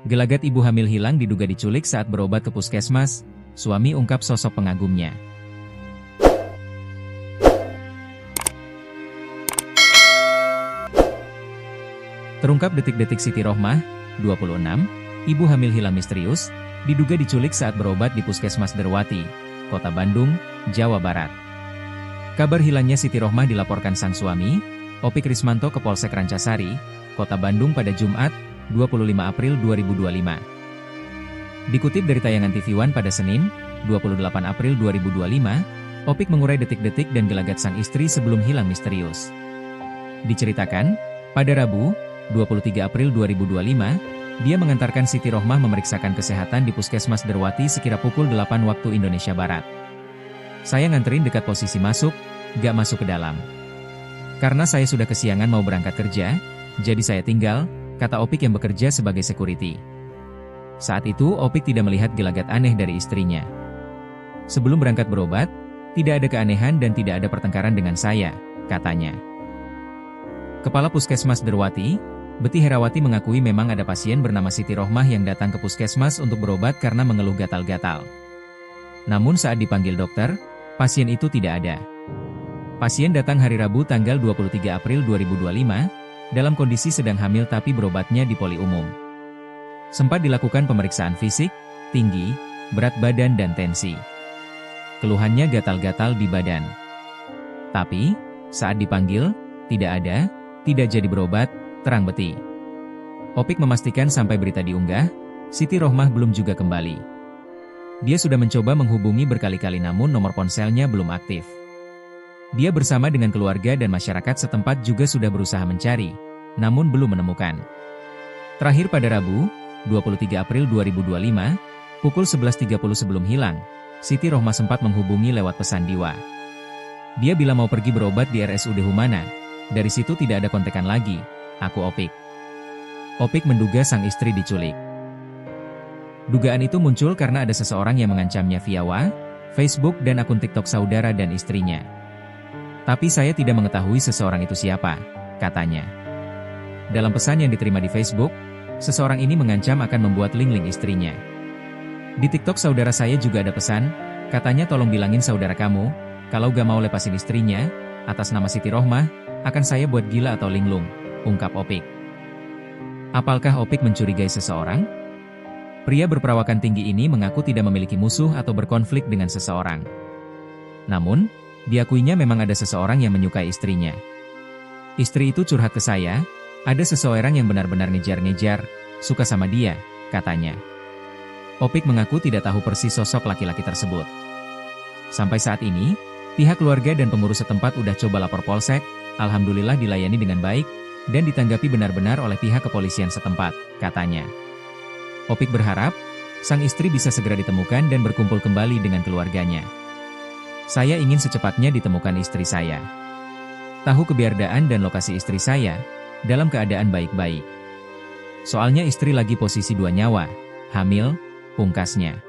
Gelagat ibu hamil hilang diduga diculik saat berobat ke puskesmas, suami ungkap sosok pengagumnya. Terungkap detik-detik Siti Rohmah, 26, ibu hamil hilang misterius, diduga diculik saat berobat di Puskesmas Derwati, Kota Bandung, Jawa Barat. Kabar hilangnya Siti Rohmah dilaporkan sang suami, Opik Rismanto ke Polsek Rancasari, Kota Bandung pada Jumat, 25 April 2025. Dikutip dari tayangan TV One pada Senin, 28 April 2025, Opik mengurai detik-detik dan gelagat sang istri sebelum hilang misterius. Diceritakan, pada Rabu, 23 April 2025, dia mengantarkan Siti Rohmah memeriksakan kesehatan di Puskesmas Derwati sekira pukul 8 waktu Indonesia Barat. Saya nganterin dekat posisi masuk, gak masuk ke dalam. Karena saya sudah kesiangan mau berangkat kerja, jadi saya tinggal, kata Opik yang bekerja sebagai security. Saat itu Opik tidak melihat gelagat aneh dari istrinya. Sebelum berangkat berobat, tidak ada keanehan dan tidak ada pertengkaran dengan saya, katanya. Kepala Puskesmas Derwati, Beti Herawati mengakui memang ada pasien bernama Siti Rohmah yang datang ke puskesmas untuk berobat karena mengeluh gatal-gatal. Namun saat dipanggil dokter, pasien itu tidak ada. Pasien datang hari Rabu tanggal 23 April 2025, dalam kondisi sedang hamil tapi berobatnya di poli umum. Sempat dilakukan pemeriksaan fisik, tinggi, berat badan dan tensi. Keluhannya gatal-gatal di badan. Tapi, saat dipanggil, tidak ada, tidak jadi berobat, terang Beti. Opik memastikan sampai berita diunggah, Siti Rohmah belum juga kembali. Dia sudah mencoba menghubungi berkali-kali namun nomor ponselnya belum aktif. Dia bersama dengan keluarga dan masyarakat setempat juga sudah berusaha mencari, namun belum menemukan. Terakhir pada Rabu, 23 April 2025, pukul 11.30 sebelum hilang, Siti Rohmah sempat menghubungi lewat pesan Diwa. Dia bilang mau pergi berobat di RSUD Humana, dari situ tidak ada kontekan lagi, aku Opik. Opik menduga sang istri diculik. Dugaan itu muncul karena ada seseorang yang mengancamnya via WA, Facebook dan akun TikTok saudara dan istrinya. Tapi saya tidak mengetahui seseorang itu siapa, katanya. Dalam pesan yang diterima di Facebook, seseorang ini mengancam akan membuat link-link istrinya. Di TikTok saudara saya juga ada pesan, katanya tolong bilangin saudara kamu, kalau gak mau lepasin istrinya, atas nama Siti Rohmah, akan saya buat gila atau linglung, ungkap Opik. Apakah Opik mencurigai seseorang? Pria berperawakan tinggi ini mengaku tidak memiliki musuh atau berkonflik dengan seseorang. Namun, diakuinya memang ada seseorang yang menyukai istrinya. Istri itu curhat ke saya, ada seseorang yang benar-benar ngejar-ngejar, suka sama dia, katanya. Opik mengaku tidak tahu persis sosok laki-laki tersebut. Sampai saat ini, pihak keluarga dan pengurus setempat udah coba lapor polsek, alhamdulillah dilayani dengan baik, dan ditanggapi benar-benar oleh pihak kepolisian setempat, katanya. Opik berharap, sang istri bisa segera ditemukan dan berkumpul kembali dengan keluarganya. Saya ingin secepatnya ditemukan istri saya. Tahu keberadaan dan lokasi istri saya, dalam keadaan baik-baik. Soalnya istri lagi posisi 2 nyawa, hamil, pungkasnya.